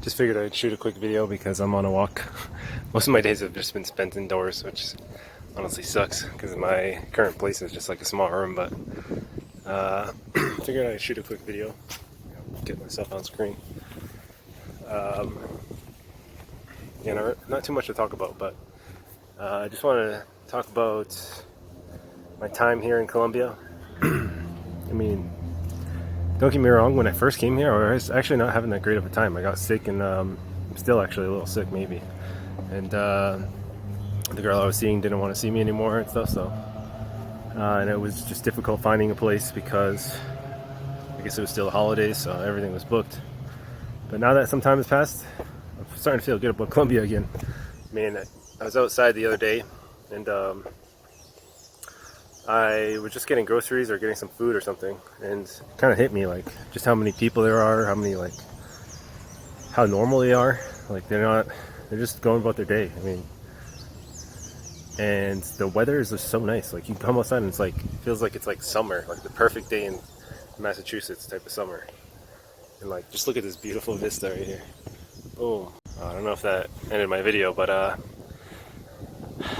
Just figured I'd shoot a quick video because I'm on a walk. Most of my days have just been spent indoors, which honestly sucks because my current place is just like a small room, but figured I'd shoot a quick video, get myself on screen. Not too much to talk about, but I just want to talk about my time here in Colombia. I mean, don't get me wrong, when I first came here, I was actually not having that great of a time. I got sick and I'm still actually a little sick maybe. And the girl I was seeing didn't want to see me anymore and stuff, so. And it was just difficult finding a place because I guess it was still the holidays, so everything was booked. But now that some time has passed, I'm starting to feel good about Colombia again. Man, I was outside the other day and I was just getting groceries or getting some food or something, and it kind of hit me like just how many people there are, how normal they are. Like they're just going about their day. I mean, and the weather is just so nice. Like you come outside and it feels like it's like summer, like the perfect day in Massachusetts type of summer. And like just look at this beautiful vista right here. Boom. I don't know if that ended my video, but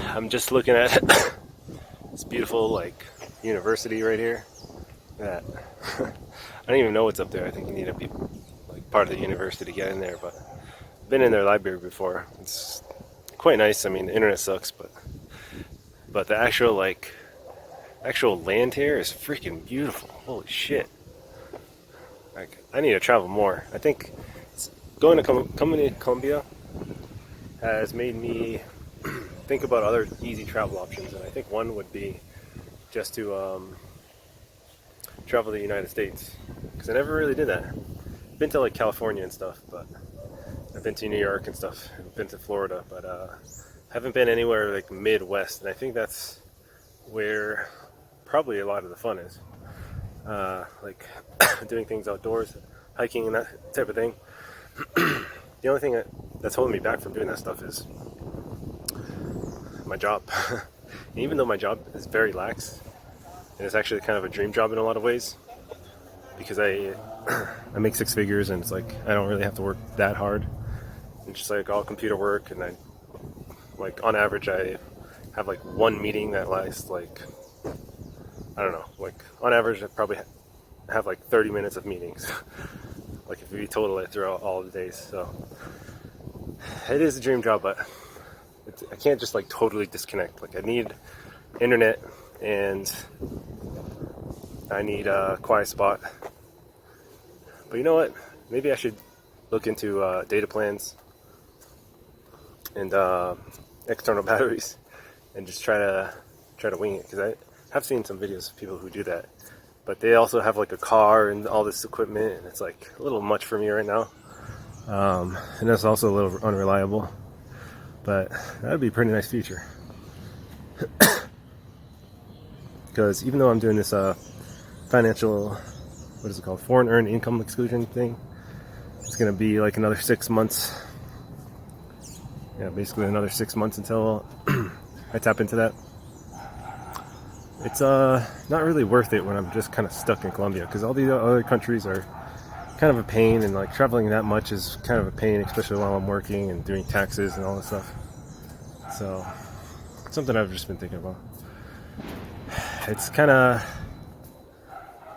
I'm just looking at this beautiful like university right here. That I don't even know what's up there. I think you need to be like part of the university to get in there, but I've been in their library before. It's quite nice. I mean, the internet sucks, but the actual land here is freaking beautiful. Holy shit. Like, I need to travel more. I think coming to Colombia has made me think about other easy travel options, and I think one would be just to travel to the United States, because I never really did that. I've been to like California and stuff, but I've been to New York and stuff. I've been to Florida, but haven't been anywhere like Midwest, and I think that's where probably a lot of the fun is. Like doing things outdoors, hiking and that type of thing. The only thing that's holding me back from doing that stuff is my job. And even though my job is very lax, and it's actually kind of a dream job in a lot of ways, because I make six figures and it's like I don't really have to work that hard. It's just like all computer work, and on average I have like one meeting that lasts like, I don't know, like on average I probably have like 30 minutes of meetings. Like if we total it throughout all the days. So it is a dream job, but I can't just like totally disconnect. Like I need internet and I need a quiet spot. But you know what? Maybe I should look into data plans and external batteries and just try to wing it, because I have seen some videos of people who do that. But they also have like a car and all this equipment, and it's like a little much for me right now. And that's also a little unreliable. But that would be a pretty nice future. Because even though I'm doing this financial, what is it called, foreign earned income exclusion thing, it's going to be like another 6 months. Yeah, basically another 6 months until I tap into that. It's not really worth it when I'm just kind of stuck in Colombia, because all the other countries are kind of a pain, and like traveling that much is kind of a pain, especially while I'm working and doing taxes and all this stuff. So something I've just been thinking about. It's kind of,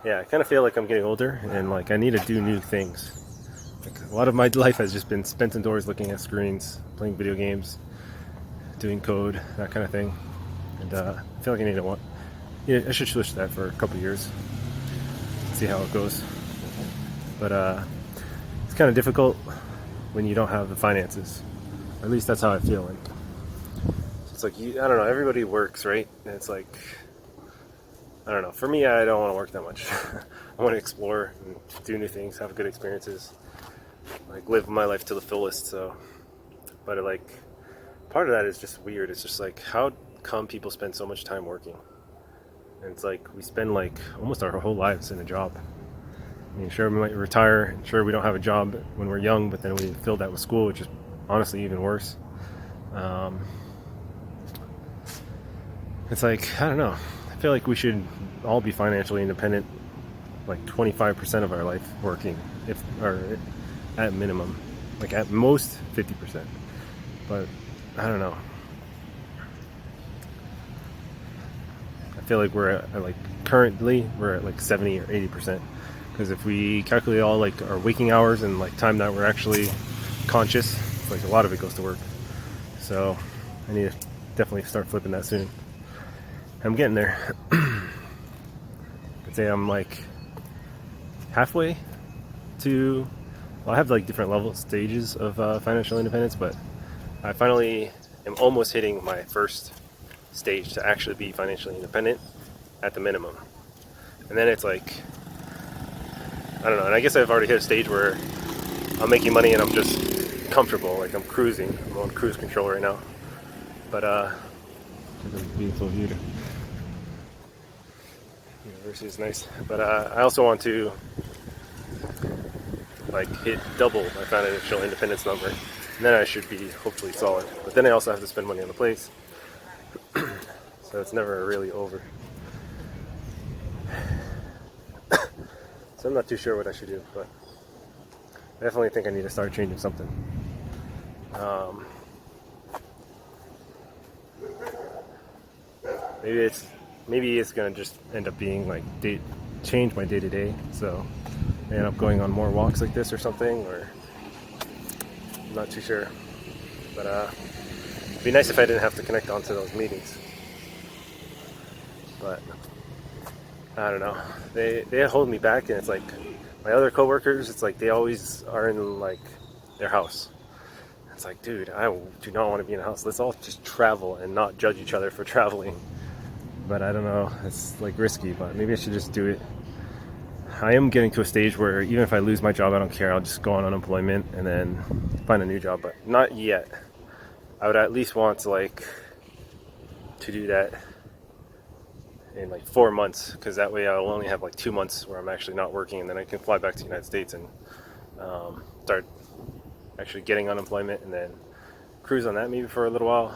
yeah, I kind of feel like I'm getting older and like I need to do new things. Like, a lot of my life has just been spent indoors looking at screens, playing video games, doing code, that kind of thing. And I feel like I need to I should switch that for a couple years, see how it goes. But it's kind of difficult when you don't have the finances. Or at least that's how I feel like. It's like, I don't know, everybody works, right? And it's like, I don't know, for me, I don't want to work that much. I want to explore and do new things, have good experiences, like live my life to the fullest. So, but like, part of that is just weird. It's just like, how come people spend so much time working? And it's like we spend like almost our whole lives in a job. I mean, sure, we might retire, sure, we don't have a job when we're young, but then we fill that with school, which is honestly even worse. It's like, I don't know, I feel like we should all be financially independent, like 25% of our life working, or at minimum. like at most 50%. But I don't know. I feel like we're at like currently we're at like 70 or 80%. Because if we calculate all like our waking hours and like time that we're actually conscious, like a lot of it goes to work. So I need to definitely start flipping that soon. I'm getting there. I'd say I'm like halfway to, well, I have like different level stages of financial independence, but I finally am almost hitting my first stage to actually be financially independent at the minimum. And then it's like, I don't know, and I guess I've already hit a stage where I'm making money and I'm just comfortable, like I'm cruising. I'm on cruise control right now. But it's a beautiful view. University is nice. But I also want to like hit double my financial independence number. And then I should be hopefully solid. But then I also have to spend money on the place. So it's never really over. So I'm not too sure what I should do, but I definitely think I need to start changing something. Maybe it's gonna just end up being like change my day to day. So I end up going on more walks like this or something, or I'm not too sure. But it'd be nice if I didn't have to connect onto those meetings. But I don't know. They hold me back, and it's like my other coworkers. It's like they always are in like their house. It's like, dude, I do not want to be in a house. Let's all just travel and not judge each other for traveling. But I don't know. It's like risky, but maybe I should just do it. I am getting to a stage where even if I lose my job, I don't care. I'll just go on unemployment and then find a new job. But not yet. I would at least want to do that in like 4 months, because that way I'll only have like 2 months where I'm actually not working, and then I can fly back to the United States and start actually getting unemployment, and then cruise on that maybe for a little while.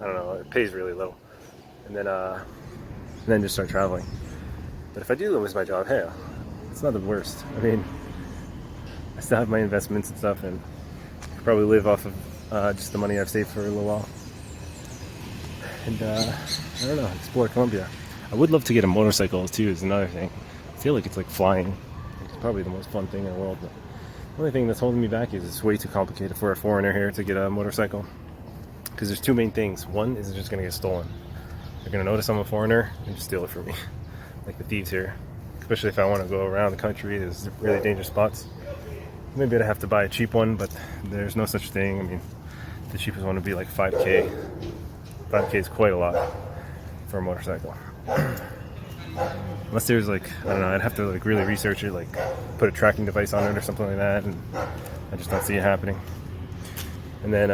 I don't know, it pays really little, and then just start traveling. But if I do lose my job, hey, it's not the worst. I mean, I still have my investments and stuff, and I could probably live off of just the money I've saved for a little while. And I don't know, explore Colombia. I would love to get a motorcycle too, is another thing. I feel like it's like flying. It's probably the most fun thing in the world. But the only thing that's holding me back is it's way too complicated for a foreigner here to get a motorcycle. Because there's two main things. One is it's just going to get stolen. They're going to notice I'm a foreigner and just steal it from me. Like the thieves here. Especially if I want to go around the country, there's really dangerous spots. Maybe I'd have to buy a cheap one, but there's no such thing. I mean, the cheapest one would be like 5K. 5K is quite a lot for a motorcycle. Unless there's like, I don't know, I'd have to like really research it, like put a tracking device on it or something like that, and I just don't see it happening. And then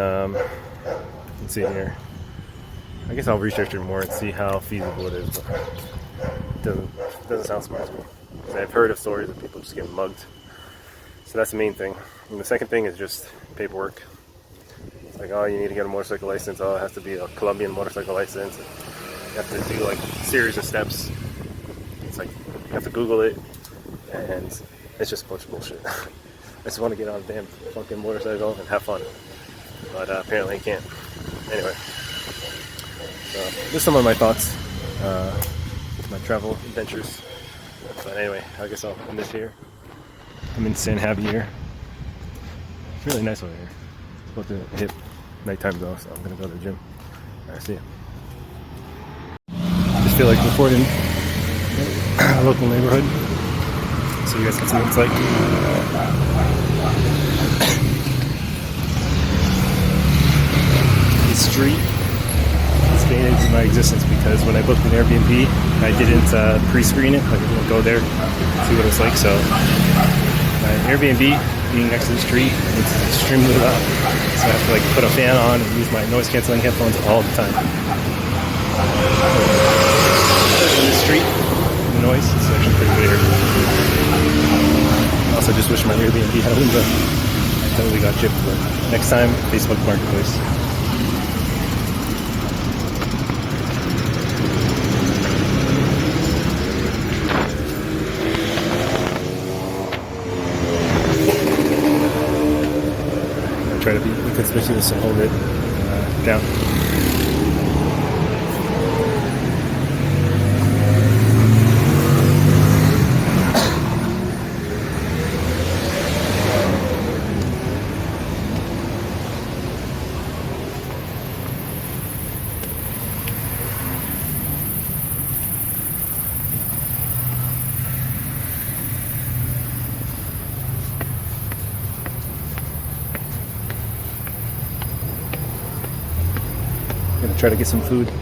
let's see here, I guess I'll research it more and see how feasible it is, but it doesn't sound smart to me. I've heard of stories of people just getting mugged, so that's the main thing. And the second thing is just paperwork. It's like, oh, you need to get a motorcycle license. Oh, it has to be a Colombian motorcycle license. You have to do like a series of steps. It's like you have to Google it, and it's just a bunch of bullshit. I just want to get on a damn fucking motorcycle and have fun, but apparently I can't. Anyway, so there's some of my thoughts, my travel adventures. But anyway, I guess I'll end this here. I'm in San Javier. It's really nice over here. It's about to hit nighttime though, so I'm gonna go to the gym. Alright, see ya. Just feel like recording a local neighborhood so you guys can see what it's like. This street is fading into my existence because when I booked an Airbnb, I didn't pre-screen it, like I didn't go there, see what it's like. So my Airbnb being next to the street, it's extremely loud. So I have to like put a fan on and use my noise canceling headphones all the time. In the street, the noise is actually pretty weird. Also, just wish my Airbnb had a window. I totally got gypped, but next time, Facebook Marketplace. try to be inconspicuous and hold it down. Gonna try to get some food.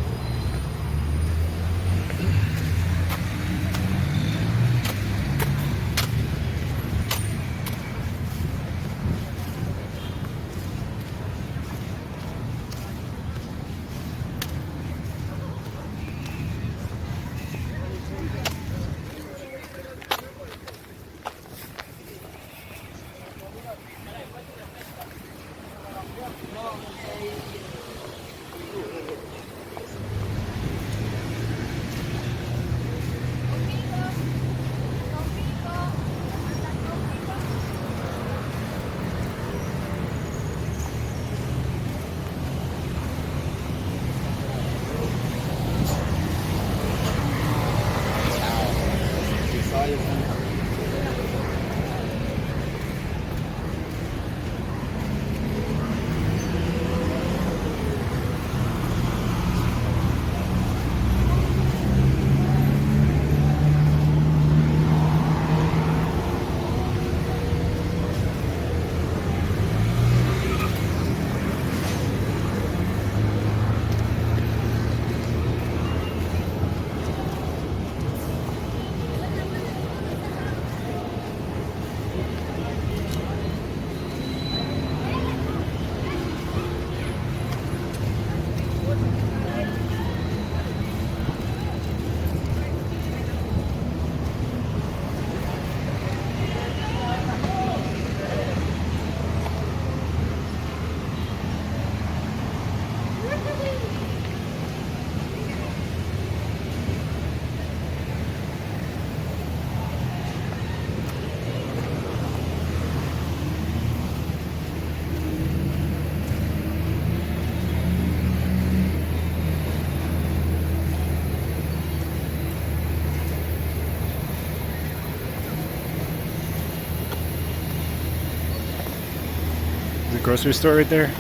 Grocery store right there,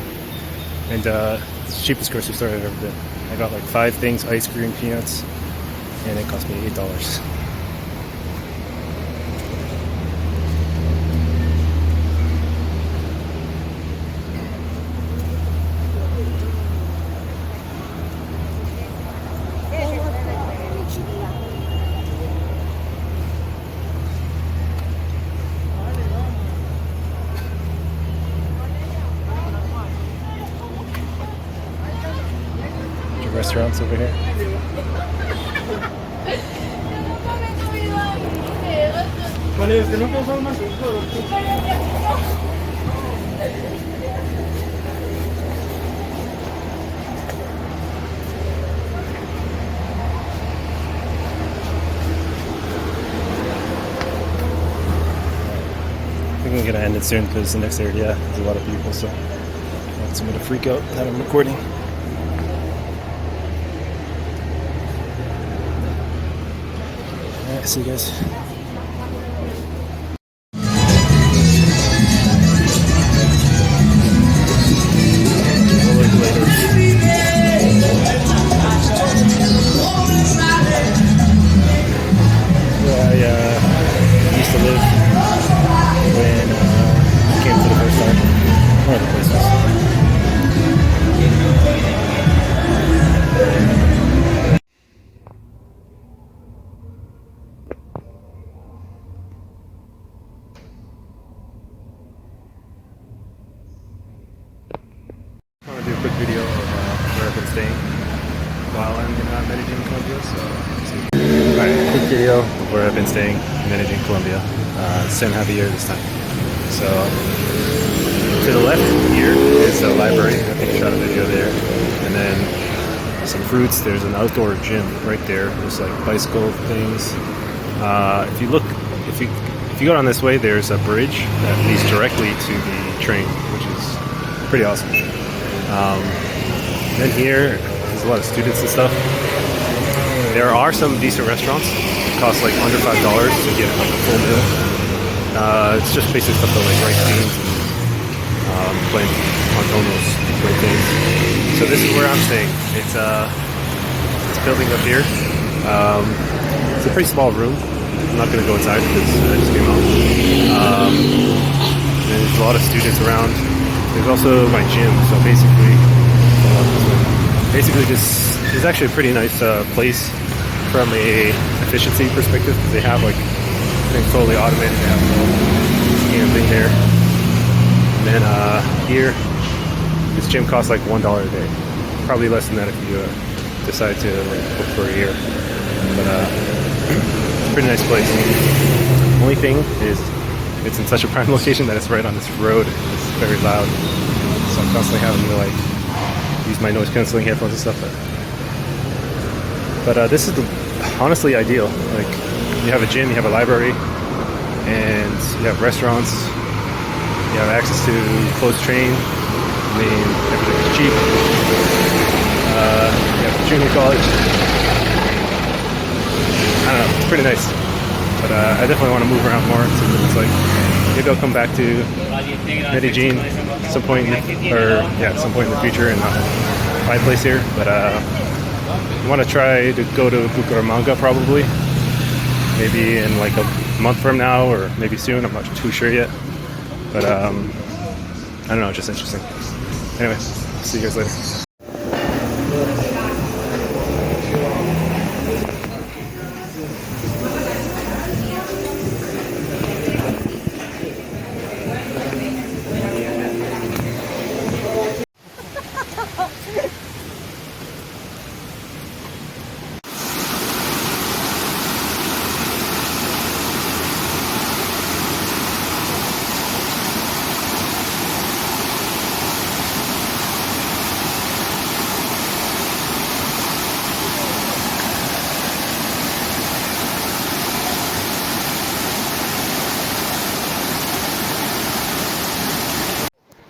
and it's the cheapest grocery store I've ever been. I got like 5 things, ice cream, peanuts, and it cost me $8. Restaurants over here. I think I'm gonna end it soon because the next area has a lot of people, so I want someone to freak out that I'm recording. See you guys. Where I used to live when I came for the first time. One of the places. I want to do a quick video of where I've been staying while I'm in Medellin, Colombia. So, alright, quick video of where I've been staying in Medellin, Colombia. San Javier this time. So, to the left here is the library. I think I shot a video there. And then some fruits. There's an outdoor gym right there. There's like bicycle things. If you go down this way, there's a bridge that leads directly to the train, which is pretty awesome. Then here, there's a lot of students and stuff. There are some decent restaurants. It costs like under $5 to get like a full meal. It's just basic stuff like rice, beans, and plain those things. So this is where I'm staying. It's building up here. It's a pretty small room. I'm not going to go inside because I just came out. There's a lot of students around. There's also my gym. So basically this is actually a pretty nice place from a efficiency perspective. They have like everything totally automated. They have a little scan thing there. And then here, this gym costs like $1 a day. Probably less than that if you decide to book for a year. But it's a pretty nice place. The only thing is it's in such a prime location that it's right on this road. It's very loud. So I'm constantly having to like use my noise cancelling headphones and stuff. But this is honestly ideal. Like you have a gym, you have a library, and you have restaurants. You have access to close train. I mean, everything's cheap. You have junior college. I don't know, it's pretty nice. But I definitely want to move around more. So it's like maybe I'll come back to Medellin some point some point in the future and buy a place here. But I want to try to go to Bucaramanga probably. Maybe in like a month from now or maybe soon. I'm not too sure yet. But I don't know, just interesting. Anyway, see you guys later.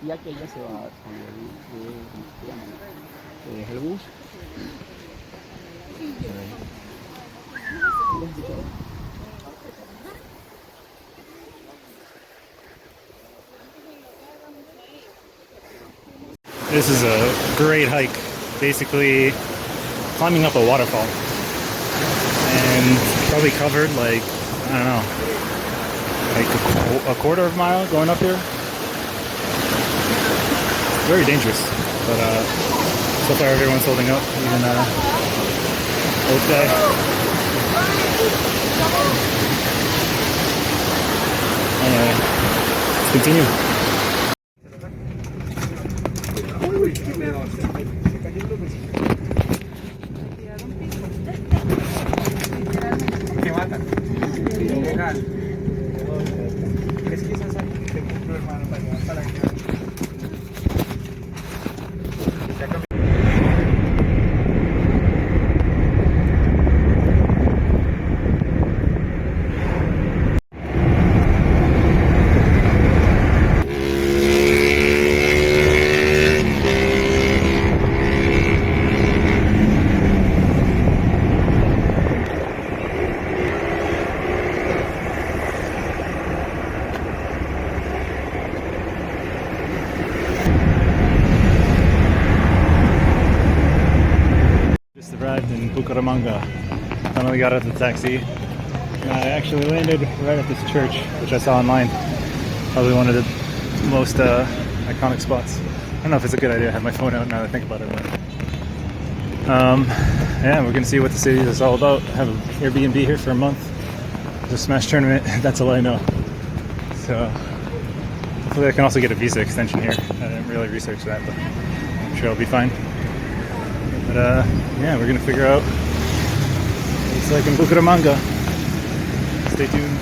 Y aquella se va con el bus. This is a great hike, basically climbing up a waterfall, and probably covered like, I don't know, like a quarter of a mile going up here. Very dangerous, but so far everyone's holding up, even old guy. Anyway, let's continue. Arrived in Bucaramanga. Finally got out of the taxi. I actually landed right at this church, which I saw online. Probably one of the most iconic spots. I don't know if it's a good idea to have my phone out now that I think about it. But yeah, we're gonna see what the city is all about. I have an Airbnb here for a month. There's a Smash tournament. That's all I know. So hopefully I can also get a visa extension here. I didn't really research that, but I'm sure I'll be fine. But yeah, we're gonna figure out what it's like in Bucaramanga. Stay tuned.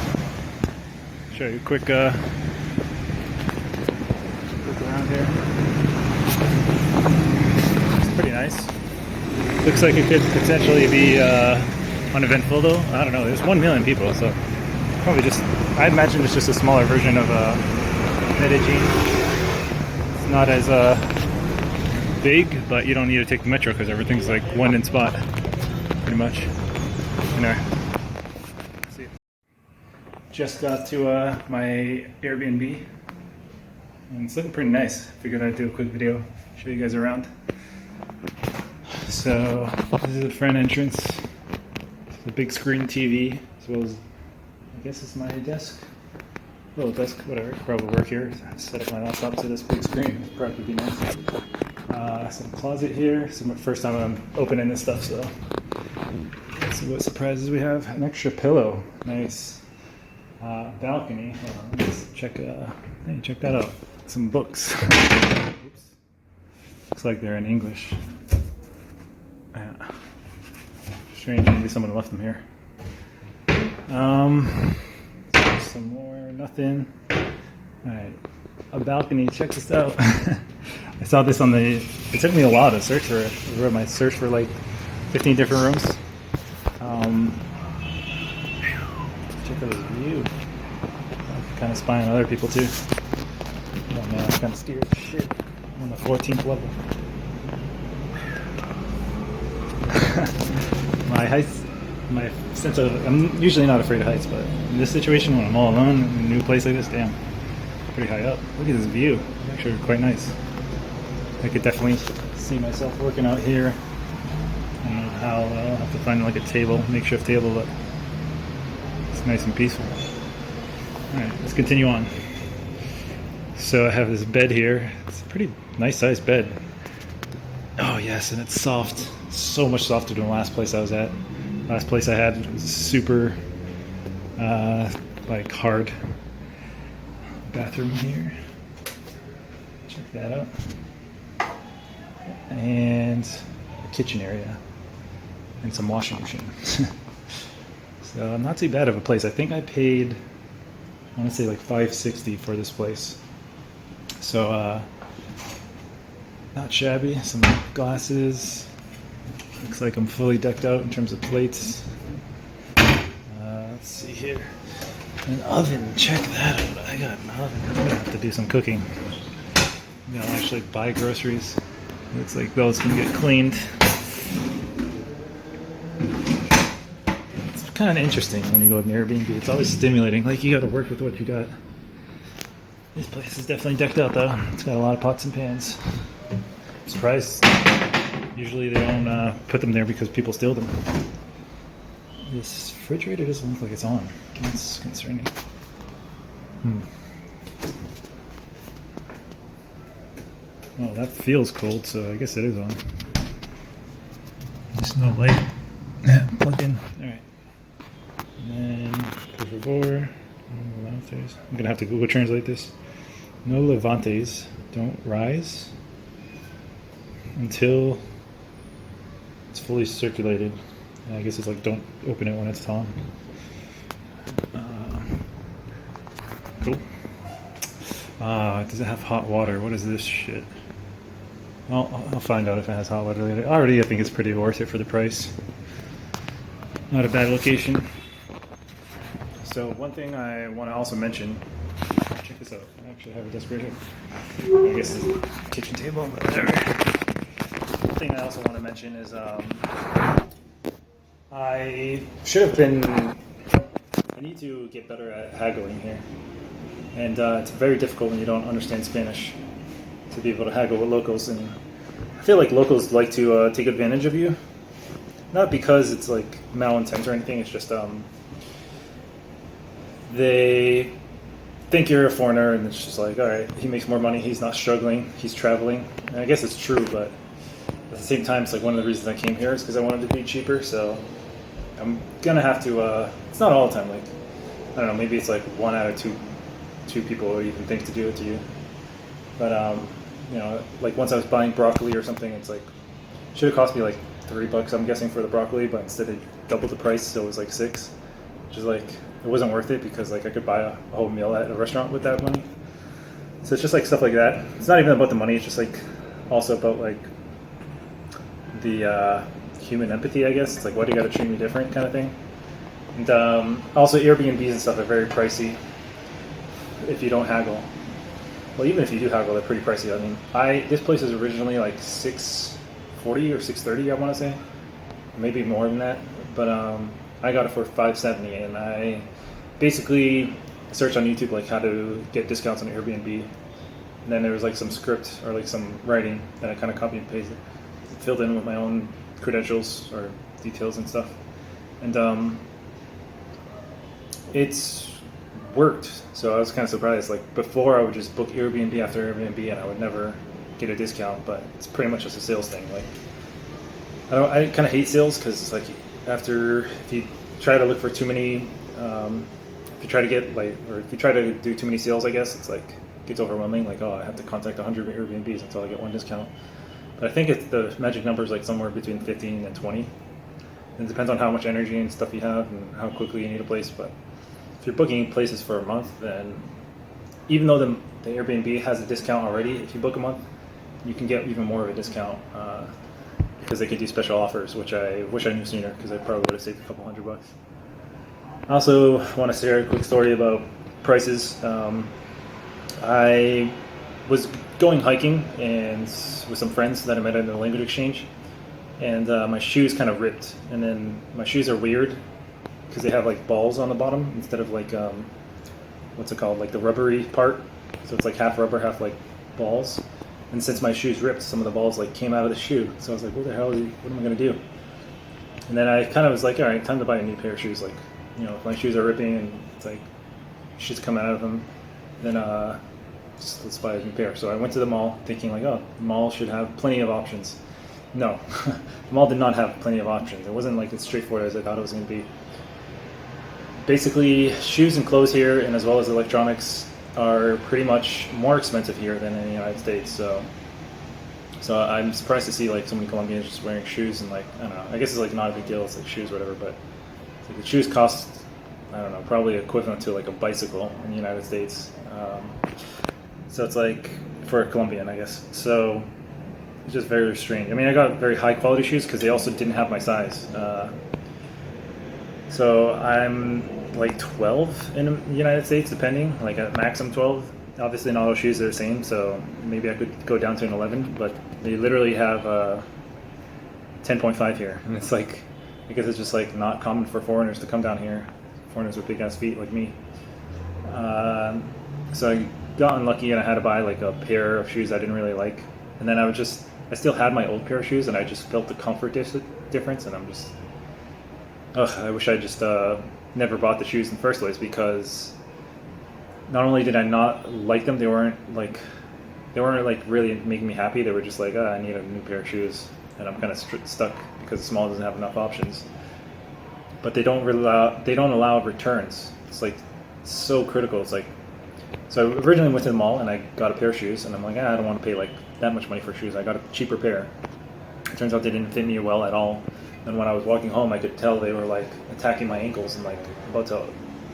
Show you a quick look around here. It's pretty nice. Looks like it could potentially be uneventful though. I don't know. There's 1 million people, so probably just, I imagine it's just a smaller version of Medellin. It's not as big, but you don't need to take the metro because everything's like one in spot, pretty much. Anyway, see. Just got to my Airbnb, and it's looking pretty nice. Figured I'd do a quick video, show you guys around. So this is the front entrance. It's a big screen TV, as well as, I guess it's my desk. Little desk, whatever, could probably work here. Set up my laptop to this big screen, it'd probably be nice. Some closet here. This is my first time I'm opening this stuff, so let's see what surprises we have. An extra pillow, nice. Balcony. Hold on, let's check. Hey, check that out. Some books. Oops. Looks like they're in English. Yeah. Strange. Maybe someone left them here. Some more. Nothing. All right. A balcony. Check this out. I saw this on the. It took me a while to search for it. I wrote my search for like 15 different rooms. Check out this view. I'm kind of spying on other people too. Oh man, I'm kind of scared. Shit. I'm on the 14th level. My heights, my sense of. I'm usually not afraid of heights, but in this situation, when I'm all alone in a new place like this, damn, pretty high up. Look at this view. It's actually quite nice. I could definitely see myself working out here. I don't know how. I'll have to find like a table, makeshift table, but it's nice and peaceful. Alright, let's continue on. So I have this bed here. It's a pretty nice sized bed. Oh yes, and it's soft. So much softer than the last place I was at. Last place I had was super like hard. Bathroom here. Check that out. And a kitchen area and some washing machine. So not too bad of a place. I think I paid, I want to say like $560 for this place. So not shabby. Some glasses. Looks like I'm fully decked out in terms of plates. Let's see here. An oven. Check that out. I got an oven. I'm gonna have to do some cooking. You know, actually buy groceries. Looks like those can get cleaned. It's kind of interesting when you go to an Airbnb. It's always stimulating. Like, you got to work with what you got. This place is definitely decked out, though. It's got a lot of pots and pans. I'm surprised. Usually they don't put them there because people steal them. This refrigerator doesn't look like it's on. That's concerning. Well, that feels cold, so I guess it is on. There's no light. Yeah, plug in. Alright. And then, por favor, no levantes. I'm gonna have to Google translate this. No levantes. Don't rise until it's fully circulated. And I guess it's like don't open it when it's on. Cool. Does it have hot water? What is this shit? Well, I'll find out if it has hot water later. Already, I think it's pretty worth it for the price. Not a bad location. So one thing I want to also mention, check this out. I actually have a desk right here. I guess it's a kitchen table, but whatever. One thing I also want to mention is I should have been. I need to get better at haggling here, and it's very difficult when you don't understand Spanish to be able to haggle with locals, and I feel like locals like to take advantage of you. Not because it's like malintent or anything, it's just they think you're a foreigner and it's just like, alright, he makes more money, he's not struggling, he's traveling. And I guess it's true, but at the same time, it's like one of the reasons I came here is because I wanted to be cheaper, so I'm gonna have to, it's not all the time, like, I don't know, maybe it's like 1 out of two people would even think to do it to you. But, you know, like once I was buying broccoli or something, it's like, should have cost me like $3, I'm guessing, for the broccoli, but instead it doubled the price, so it was like $6, which is like, it wasn't worth it because like I could buy a whole meal at a restaurant with that money. So it's just like stuff like that. It's not even about the money, it's just like also about like the human empathy, I guess. It's like, why do you gotta treat me different kind of thing. And also Airbnbs and stuff are very pricey if you don't haggle. well, even if you do haggle, they're pretty pricey. I mean, this place is originally like $640 or $630, I want to say, maybe more than that. But I got it for $570, and I basically searched on YouTube like how to get discounts on Airbnb. And then there was like some script or like some writing that I kind of copied and pasted, filled in with my own credentials or details and stuff. And it's worked. So I was kind of surprised. Like before, I would just book Airbnb after Airbnb, and I would never get a discount. But it's pretty much just a sales thing. Like I kind of hate sales because it's like if you try to look for too many, if you try to get like, or if you try to do too many sales, I guess it's like gets overwhelming. Like, oh, I have to contact 100 Airbnbs until I get one discount. But I think the magic number is like somewhere between 15 and 20. And it depends on how much energy and stuff you have and how quickly you need a place. But if you're booking places for a month, then even though the Airbnb has a discount already, if you book a month, you can get even more of a discount because they could do special offers, which I wish I knew sooner because I probably would have saved a couple $100. I also want to share a quick story about prices. I was going hiking and with some friends that I met at the language exchange, and my shoes kind of ripped. And then my shoes are weird because they have like balls on the bottom instead of like what's it called, like the rubbery part. So it's like half rubber, half like balls. And since my shoes ripped, some of the balls like came out of the shoe. So I was like, what the hell? What am I gonna do? And then I kind of was like, all right, time to buy a new pair of shoes. Like, you know, if my shoes are ripping and it's like shit's coming out of them, then let's buy a new pair. So I went to the mall thinking like, oh, the mall should have plenty of options. No, the mall did not have plenty of options. It wasn't like as straightforward as I thought it was going to be. Basically, shoes and clothes here, and as well as electronics, are pretty much more expensive here than in the United States. So I'm surprised to see like so many Colombians just wearing shoes, and like, I don't know, I guess it's like not a big deal, it's like shoes or whatever, but it's like the shoes cost, I don't know, probably equivalent to like a bicycle in the United States. So it's like for a Colombian, I guess. So it's just very strange. I mean, I got very high quality shoes because they also didn't have my size. So I'm like 12 in the United States, depending, like at max I'm 12. Obviously not all shoes are the same, so maybe I could go down to an 11, but they literally have 10.5 here. And it's like, I guess it's just like not common for foreigners to come down here, foreigners with big ass feet like me. So I got unlucky and I had to buy like a pair of shoes I didn't really like. And then I still had my old pair of shoes, and I just felt the comfort difference, and I'm just, I wish I just never bought the shoes in the first place, because not only did I not like them, they weren't like really making me happy. They were just like, I need a new pair of shoes, and I'm kind of stuck because the small doesn't have enough options. But they don't allow returns. It's like so critical. It's like, so I originally went to the mall and I got a pair of shoes, and I'm like, I don't want to pay like that much money for shoes. I got a cheaper pair. It turns out they didn't fit me well at all. And when I was walking home, I could tell they were like attacking my ankles and like about to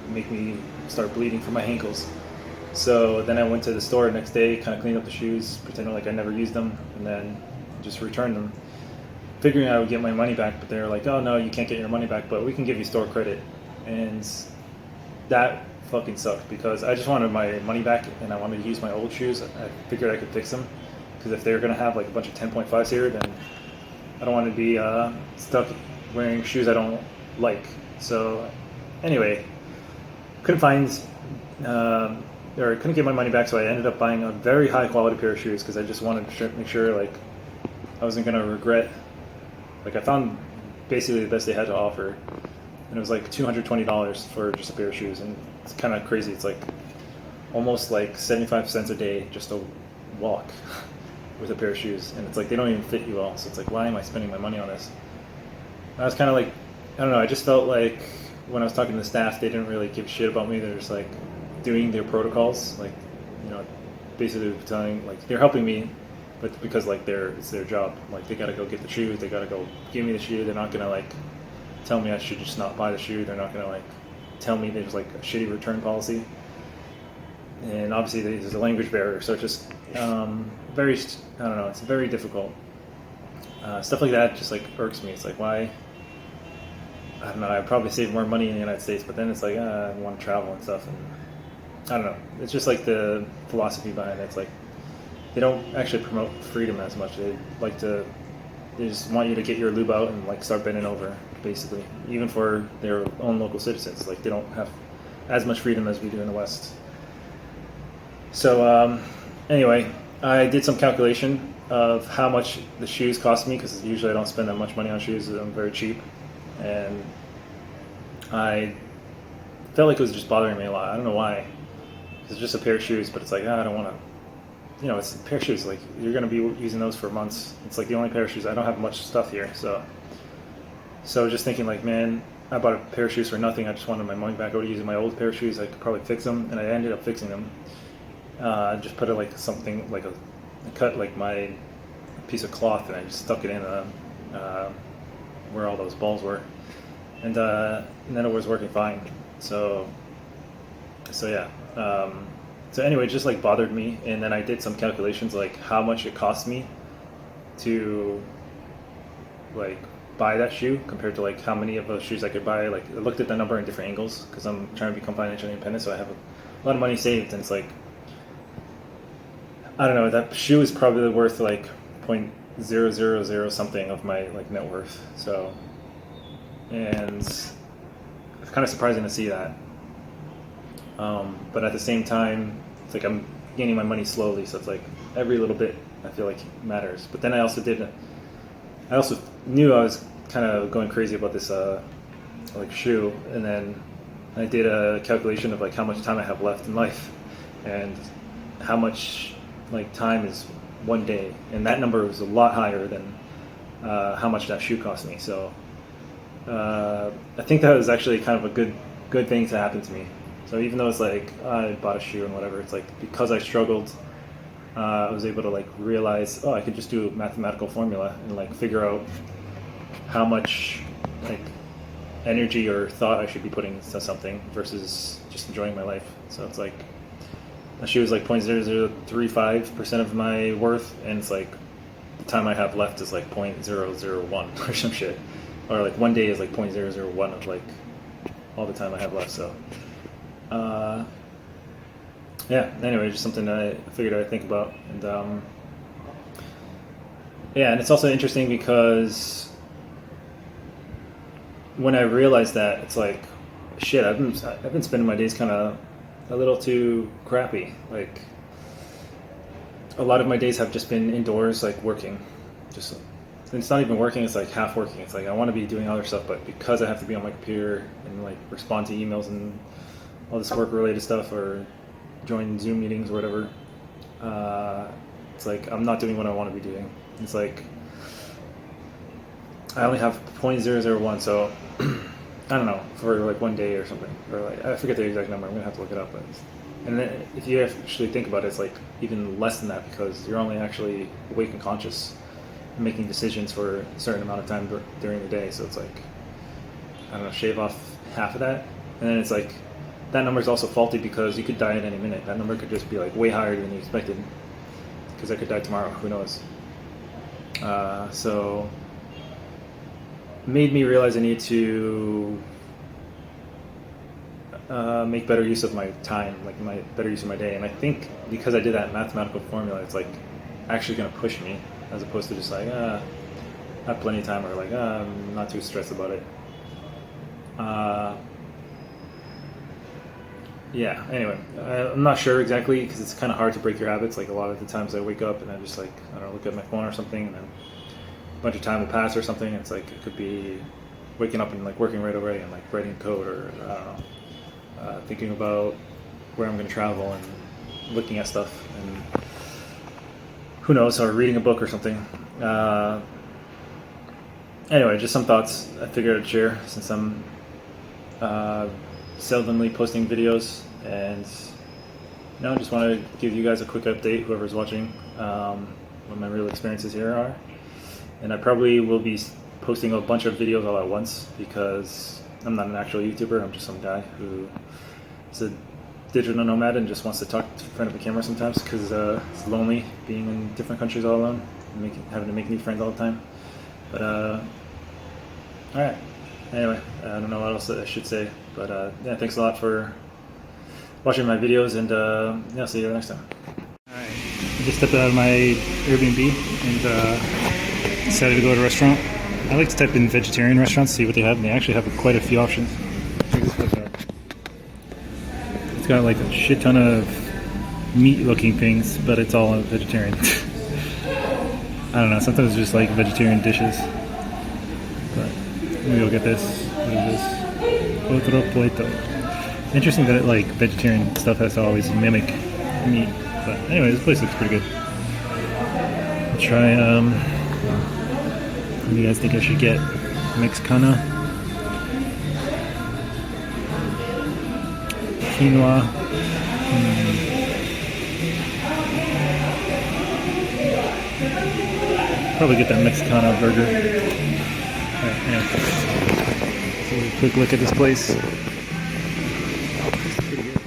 make me start bleeding from my ankles. So then I went to the store the next day, kind of cleaned up the shoes, pretending like I never used them, and then just returned them, figuring I would get my money back. But they're like, oh no, you can't get your money back, but we can give you store credit. And that fucking sucked, because I just wanted my money back and I wanted to use my old shoes. I figured I could fix them, because if they're going to have like a bunch of 10.5s here, then I don't want to be stuck wearing shoes I don't like. So anyway, couldn't get my money back, so I ended up buying a very high quality pair of shoes, because I just wanted to make sure like I wasn't going to regret. Like, I found basically the best they had to offer, and it was like $220 for just a pair of shoes, and it's kind of crazy. It's like almost like 75 cents a day just to walk with a pair of shoes, and it's like they don't even fit you well, so it's like, why am I spending my money on this? And I was kind of like, I don't know, I just felt like when I was talking to the staff, they didn't really give a shit about me. They're just like doing their protocols, like, you know, basically telling, like, they're helping me, but because like it's their job, like they gotta go get the shoes, they gotta go give me the shoe. They're not gonna like tell me I should just not buy the shoe. They're not gonna like tell me there's like a shitty return policy. And obviously there's a language barrier, so it's just very, I don't know, it's very difficult. Stuff like that just like irks me. It's like, why? I don't know, I'd probably save more money in the United States, but then it's like, I want to travel and stuff, and I don't know. It's just like the philosophy behind it. It's like they don't actually promote freedom as much. They just want you to get your lube out and like start bending over, basically. Even for their own local citizens, like they don't have as much freedom as we do in the West. So anyway, I did some calculation of how much the shoes cost me, because usually I don't spend that much money on shoes. I'm very cheap, and I felt like it was just bothering me a lot. I don't know why. It's just a pair of shoes, but it's like, I don't want to, it's a pair of shoes. Like, you're going to be using those for months. It's like the only pair of shoes. I don't have much stuff here. So just thinking like, man, I bought a pair of shoes for nothing. I just wanted my money back. I would use my old pair of shoes. I could probably fix them, and I ended up fixing them. I just put it like something, like I cut like my piece of cloth, and I just stuck it in where all those balls were. And then it was working fine. So yeah. So anyway, it just like bothered me, and then I did some calculations like how much it cost me to like buy that shoe compared to like how many of those shoes I could buy. Like I looked at the number in different angles because I'm trying to become financially independent, so I have a lot of money saved, and it's like, I don't know, that shoe is probably worth like 0.000 something of my like net worth. So, and it's kind of surprising to see that. But at the same time, it's like I'm gaining my money slowly, so it's like every little bit I feel like matters. But then I also knew I was kind of going crazy about this like shoe, and then I did a calculation of like how much time I have left in life, and how much like time is one day, and that number was a lot higher than how much that shoe cost me. So I think that was actually kind of a good thing to happen to me. So even though it's like I bought a shoe and whatever, it's like because I struggled, I was able to like realize, I could just do a mathematical formula and like figure out how much like energy or thought I should be putting into something versus just enjoying my life. So it's like a shoe is like 0.0035% of my worth, and it's like the time I have left is like 0.001 or some shit, or like one day is like 0.001 of like all the time I have left. So yeah, anyway, just something that I figured I'd think about. And yeah, and it's also interesting because when I realized that, it's like, shit, I've been spending my days kind of a little too crappy. Like a lot of my days have just been indoors, like working. Just, it's not even working, it's like half working. It's like I want to be doing other stuff, but because I have to be on my computer and like respond to emails and all this work related stuff, or join Zoom meetings or whatever, it's like I'm not doing what I want to be doing. It's like I only have 0.001, so I don't know, for like one day or something, or like I forget the exact number. I'm gonna have to look it up. But and then if you actually think about it, it's like even less than that, because you're only actually awake and conscious, and making decisions for a certain amount of time during the day. So it's like, I don't know, shave off half of that, and then it's like that number is also faulty because you could die at any minute. That number could just be like way higher than you expected, because I could die tomorrow. Who knows? So made me realize I need to make better use of my time, like better use of my day. And I think because I did that mathematical formula, it's like actually going to push me, as opposed to just like, I have plenty of time, or like, I'm not too stressed about it. Yeah, anyway, I'm not sure exactly, because it's kind of hard to break your habits. Like a lot of the times I wake up and I just like, I don't know, look at my phone or something, and then a bunch of time will pass or something. It's like, it could be waking up and like working right away and like writing code, or I don't know, thinking about where I'm going to travel and looking at stuff, and who knows, or reading a book or something. Anyway, just some thoughts I figured I'd share, since I'm seldomly posting videos, and just want to give you guys a quick update, whoever's watching, what my real experiences here are. And I probably will be posting a bunch of videos all at once, because I'm not an actual YouTuber. I'm just some guy who is a digital nomad and just wants to talk in front of a camera sometimes, because it's lonely being in different countries all alone and having to make new friends all the time. But alright, anyway, I don't know what else I should say, but yeah, thanks a lot for watching my videos, and yeah, I'll see you next time. Alright, I just stepped out of my Airbnb and decided to go to a restaurant. I like to type in vegetarian restaurants, see what they have, and they actually have quite a few options. Check this place out. It's got like a shit ton of meat-looking things, but it's all vegetarian. I don't know, sometimes it's just like vegetarian dishes. But maybe we'll get this. What is this? Otro plato. Interesting that like vegetarian stuff has to always mimic meat. But anyway, this place looks pretty good. I'll try, what do you guys think I should get? Mexicana, quinoa, probably get that Mexicana burger. Alright, yeah. So a quick look at this place. It's pretty good.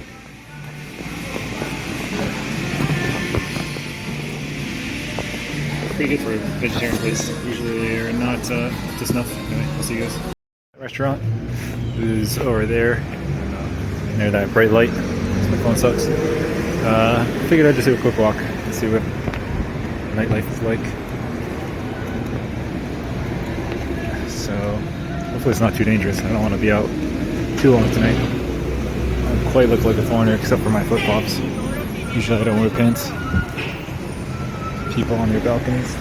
Pretty good for a vegetarian place. Usually they're not to snuff. Anyway, I'll see you guys. Restaurant is over there, near that bright light. My phone sucks. Figured I'd just do a quick walk and see what nightlife is like. So hopefully it's not too dangerous. I don't want to be out too long tonight. I don't quite look like a foreigner except for my flip flops. Usually I don't wear pants. People on their balconies.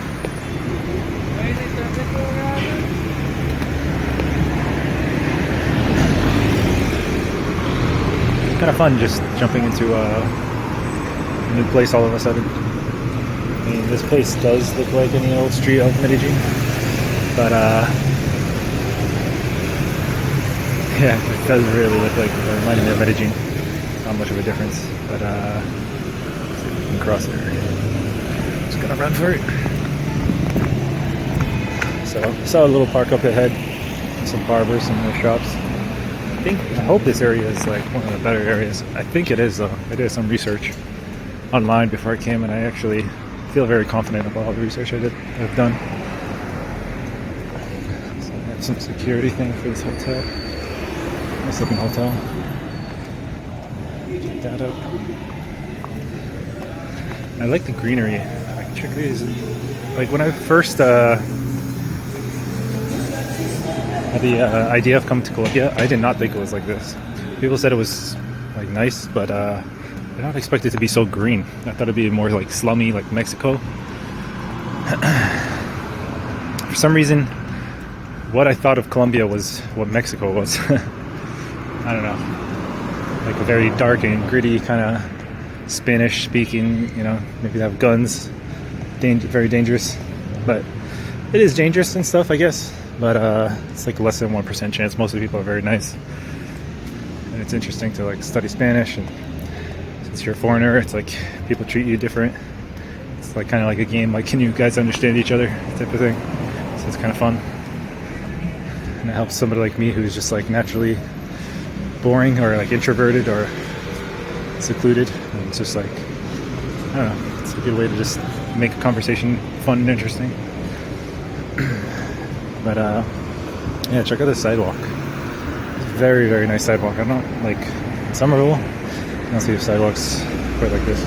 Kind of fun just jumping into a new place all of a sudden. I mean, this place does look like any old street of Medellin, but yeah, it does really look like reminding me of Medellin. Not much of a difference, but let's see if we can cross there. Just gonna run for it. So saw a little park up ahead, some barbers, some more shops. I hope this area is like one of the better areas. I think it is though. I did some research online before I came, and I actually feel very confident about all the research I've done. So I have some security thing for this hotel. Nice looking hotel. Check that out. I like the greenery. Like, check these. Like when I first had the idea of coming to Colombia, I did not think it was like this. People said it was like nice, but I did not expect it to be so green. I thought it'd be more like slummy, like Mexico. For some reason, what I thought of Colombia was what Mexico was. I don't know, like a very dark and gritty kind of Spanish speaking, you know, maybe they have guns, very dangerous, but it is dangerous and stuff, I guess, but it's like less than 1% chance. Most of the people are very nice, and it's interesting to like study Spanish, and since you're a foreigner, it's like people treat you different. It's like kind of like a game, like, can you guys understand each other type of thing, so it's kind of fun, and it helps somebody like me who's just like naturally boring or like introverted or secluded, and it's just like, I don't know, it's a good way to just make a conversation fun and interesting. But yeah, check out this sidewalk. Very, very nice sidewalk. I'm not like in Somerville, I don't see sidewalks quite like this.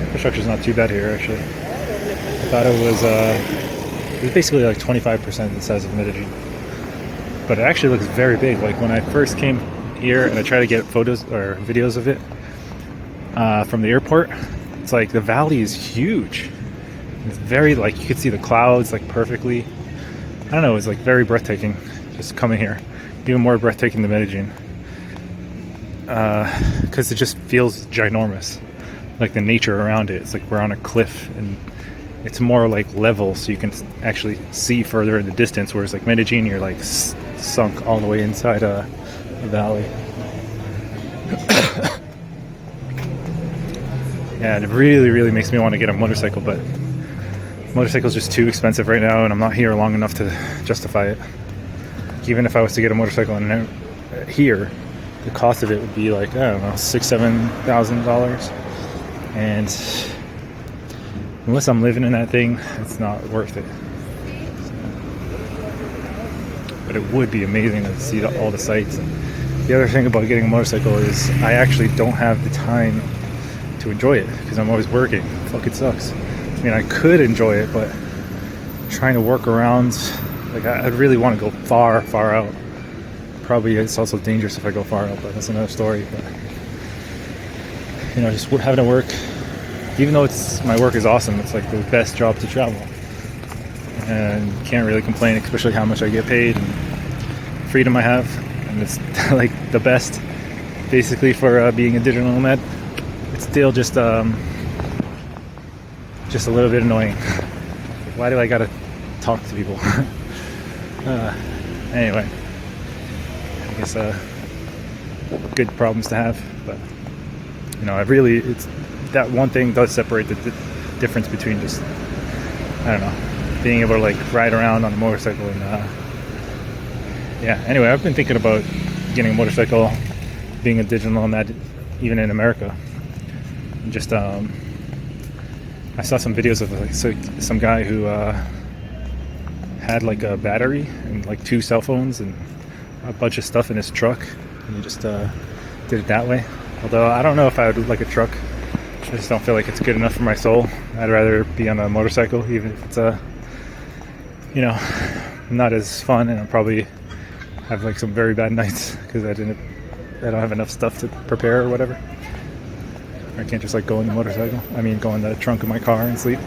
Infrastructure's not too bad here actually. I thought it was basically like 25% the size of Medellin, but it actually looks very big. Like when I first came here and I tried to get photos or videos of it from the airport, it's like the valley is huge. It's very, like, you could see the clouds like perfectly. I don't know, it's like very breathtaking just coming here. Even more breathtaking than Medellin, because it just feels ginormous, like the nature around it. It's like we're on a cliff, and it's more like level, so you can actually see further in the distance, whereas like Medellin, you're like sunk all the way inside a valley. Yeah, and it really, really makes me want to get a motorcycle, but motorcycle's just too expensive right now, and I'm not here long enough to justify it. Even if I was to get a motorcycle in here, the cost of it would be like, I don't know, $6,000-$7,000, and unless I'm living in that thing, it's not worth it. So, but it would be amazing to see all the sights and the other thing about getting a motorcycle is I actually don't have the time to enjoy it because I'm always working. Fuck, it sucks. I mean, I could enjoy it, but trying to work around, like I'd really want to go far out. Probably it's also dangerous if I go far out, but that's another story. But you know, just having to work, even though my work is awesome, it's like the best job to travel, and can't really complain, especially how much I get paid and freedom I have, and it's like the best, basically, for being a digital nomad. It's still just a little bit annoying. Why do I gotta talk to people? Anyway, I guess good problems to have, but you know, it's that one thing does separate the difference between just, I don't know, being able to like ride around on a motorcycle and yeah. Anyway, I've been thinking about getting a motorcycle, being a digital nomad, even in America. And just I saw some videos of like some guy who had like a battery and like 2 cell phones and a bunch of stuff in his truck, and he just did it that way. Although I don't know if I would like a truck. I just don't feel like it's good enough for my soul. I'd rather be on a motorcycle, even if it's you know, not as fun, and I'll probably have like some very bad nights because I don't have enough stuff to prepare or whatever. I can't just like go in the motorcycle. I mean, go in the trunk of my car and sleep.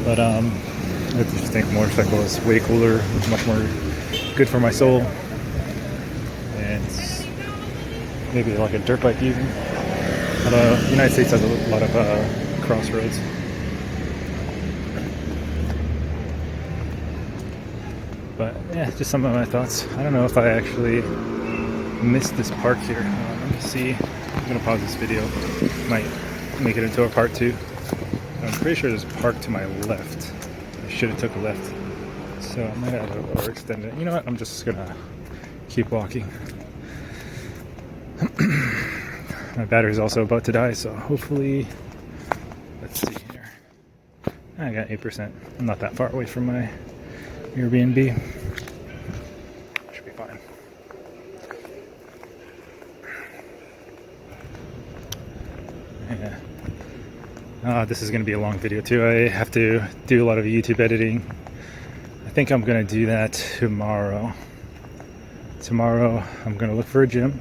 But I just think motorcycle is way cooler, much more good for my soul, and maybe like a dirt bike even. Although the United States has a lot of crossroads. But yeah, just some of my thoughts. I don't know if I actually missed this park here. Let me see. I'm gonna pause this video. Might make it into a part 2. I'm pretty sure there's a park to my left. I should have took a left. So I might have to overextend it. You know what? I'm just gonna keep walking. My battery's also about to die, so hopefully, let's see here. I got 8%. I'm not that far away from my Airbnb. Should be fine. Yeah. This is going to be a long video too. I have to do a lot of YouTube editing. I think I'm going to do that tomorrow. Tomorrow I'm going to look for a gym,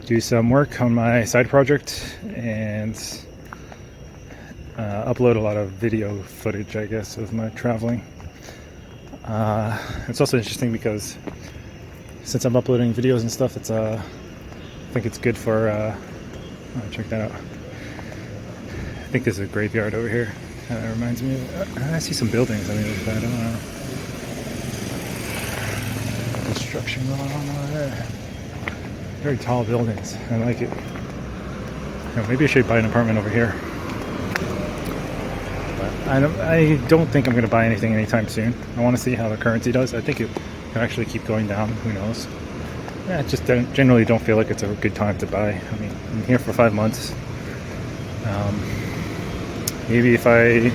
do some work on my side project, and upload a lot of video footage, I guess, of my traveling. It's also interesting because since I'm uploading videos and stuff, it's I think it's good for check that out. I think there's a graveyard over here. That reminds me of, I see some buildings. I mean, I don't know. Construction going on over there. Very tall buildings. I like it. You know, maybe I should buy an apartment over here. But I don't think I'm going to buy anything anytime soon. I want to see how the currency does. I think it can actually keep going down. Who knows? I just generally don't feel like it's a good time to buy. I mean, I'm here for 5 months. Maybe if I'm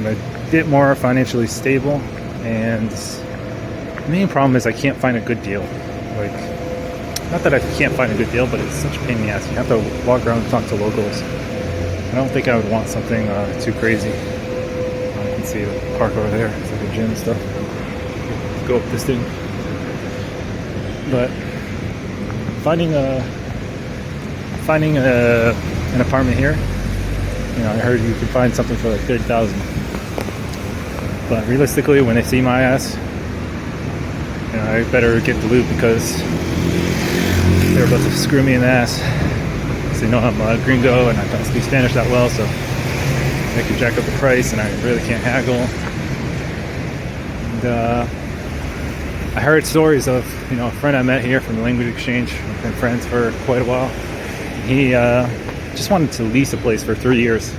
a bit more financially stable, and the main problem is I can't find a good deal. Like, not that I can't find a good deal, but it's such a pain in the ass. You have to walk around and talk to locals. I don't think I would want something too crazy. You can see the park over there. It's like a gym and stuff. Go up this thing. But finding an apartment here, you know, I heard you could find something for like $30,000. But realistically, when they see my ass, you know, I better get the loot because they're about to screw me in the ass. Because they know I'm a gringo and I don't speak Spanish that well, so they can jack up the price, and I really can't haggle. And I heard stories of, you know, a friend I met here from the language exchange. We've been friends for quite a while. He just wanted to lease a place for 3 years,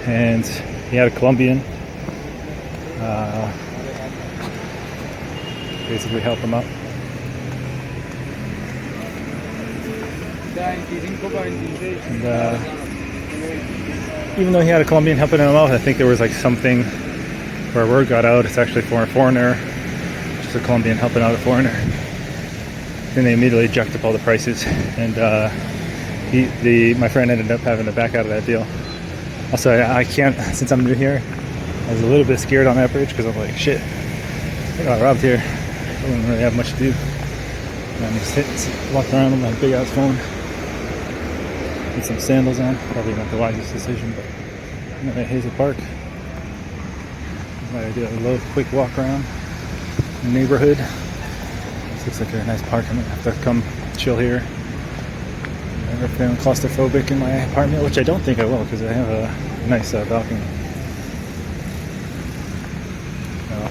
and he had a Colombian basically help him out. And even though he had a Colombian helping him out, I think there was like something where word got out it's actually for a foreigner, just a Colombian helping out a foreigner. then they immediately jacked up all the prices, and my friend ended up having to back out of that deal. Also, I can't, since I'm new here, I was a little bit scared on that bridge because I'm like, shit, I got robbed here. I wouldn't really have much to do. And I'm just walking around with my big ass phone. With some sandals on. Probably not the wisest decision, but I'm at Hazel Park. I do a little quick walk around the neighborhood. This looks like a nice park. I'm gonna have to come chill here. I'm never feeling claustrophobic in my apartment, which I don't think I will because I have a nice balcony.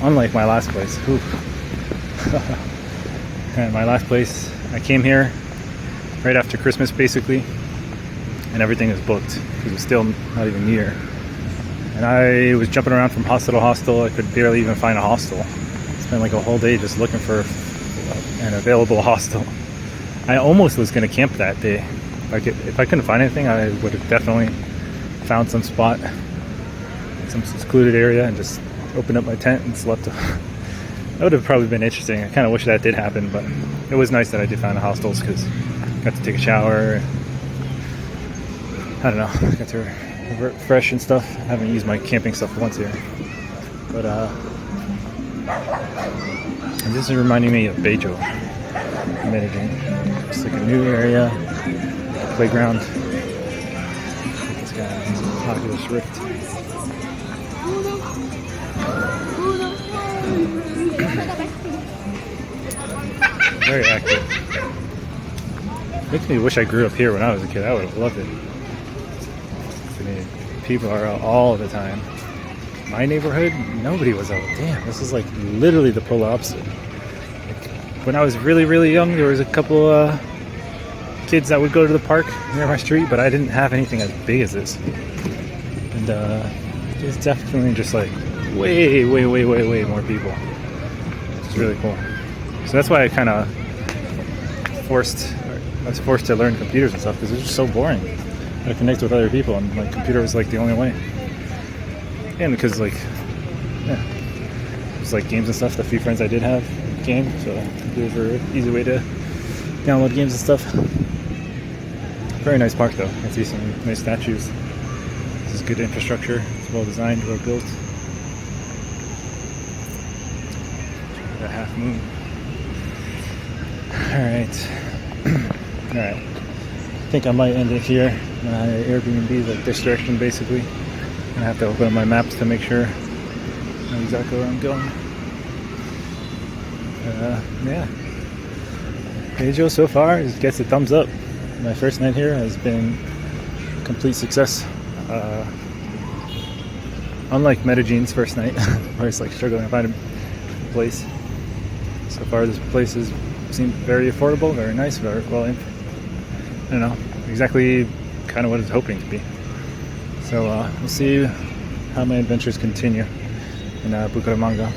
Unlike my last place. And my last place, I came here right after Christmas basically, and everything is booked because it's still not even New Year. And I was jumping around from hostel to hostel. I could barely even find a hostel. Spent like a whole day just looking for an available hostel. I almost was going to camp that day. Like if I couldn't find anything, I would have definitely found some spot, some secluded area, and just opened up my tent and slept. That would have probably been interesting. I kind of wish that did happen, but it was nice that I did find the hostels because I got to take a shower. I don't know, I got to refresh and stuff. I haven't used my camping stuff once here. But and this is reminding me of Bejo, Medellin. It's like a new area, playground. This guy has a Oculus Rift. Very active. Makes me wish I grew up here when I was a kid. I would have loved it. I mean, people are out all the time. My neighborhood, nobody was out. Damn, this is like literally the polar opposite. Like, when I was really, really young, there was a couple kids that would go to the park near my street, but I didn't have anything as big as this. And it's definitely just like way more people. It's really cool. So that's why I was forced to learn computers and stuff because it was just so boring. I connect with other people, and like computer was like the only way. And because like, yeah, it was like games and stuff. The few friends I did have came, so computers were an easy way to download games and stuff. Very nice park though. I see some nice statues. This is good infrastructure. It's well designed, well built. The half moon. Alright. I think I might end it here. My Airbnb is like this direction basically. I have to open up my maps to make sure I know exactly where I'm going. Yeah. Bejo so far gets a thumbs up. My first night here has been a complete success. Unlike Medellin's first night, where it's like struggling to find a place. So far this place has seemed very affordable, very nice, very well, I don't know, exactly kind of what I was hoping to be. So we'll see how my adventures continue in Bucaramanga. I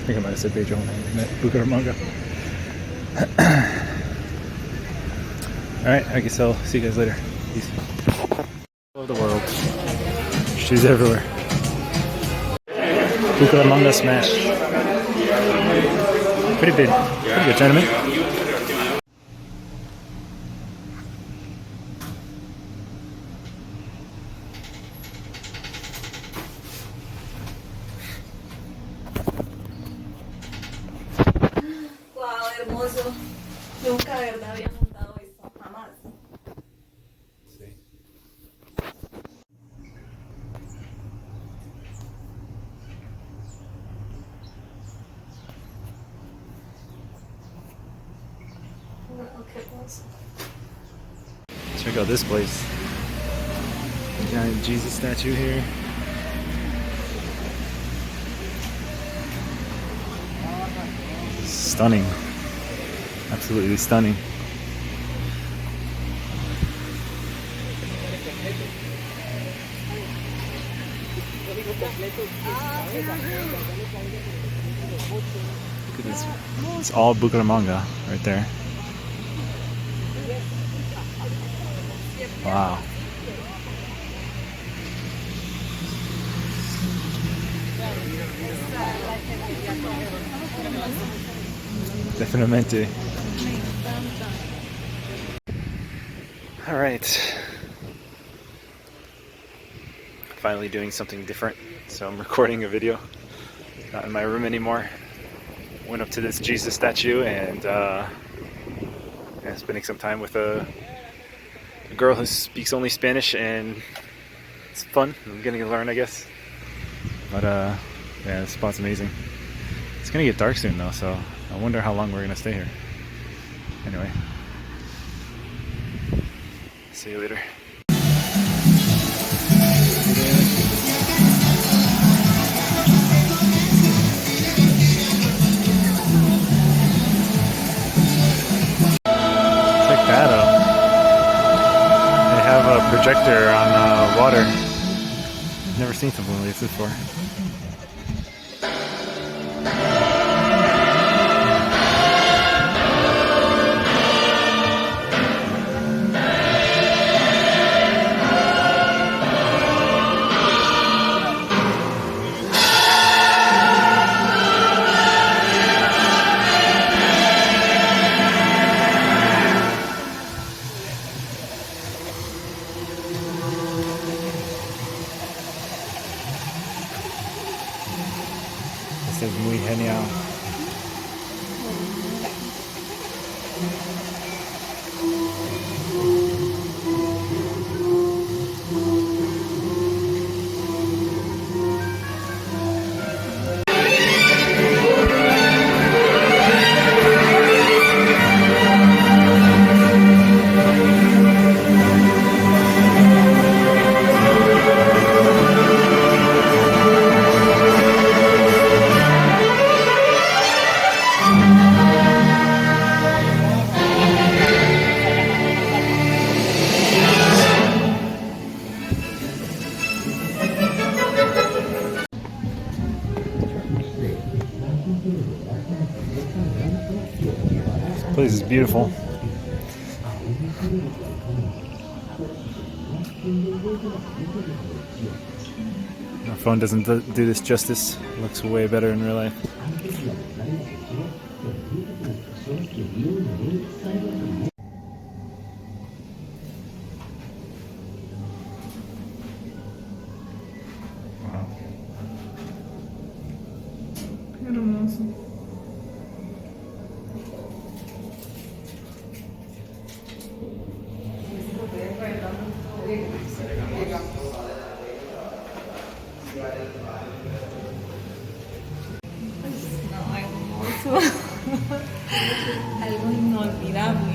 think I might have said Bejo when I meant Bucaramanga. Alright, I guess I'll see you guys later. Peace. All over the world. Shoes everywhere. Bucaramanga smash. Pretty good tournament. Wow, hermoso. Nunca, verdad, había montado esto, jamás. Check out this place. Giant Jesus statue here. Stunning. Absolutely stunning. Look at this. It's all Bucaramanga right there. Wow. Definitivamente. All right. Finally doing something different. So I'm recording a video. Not in my room anymore. Went up to this Jesus statue and spending some time with a girl who speaks only Spanish, and it's fun. I'm getting to learn, I guess. But yeah, this spot's amazing. It's gonna get dark soon though, so I wonder how long we're gonna stay here. Anyway, see you later. Check that out. They have a projector on water. Never seen something like this before. Este es muy genial. This place is beautiful. My phone doesn't do this justice. It looks way better in real life. Wow. Hermoso. No, hermoso. Algo inolvidable.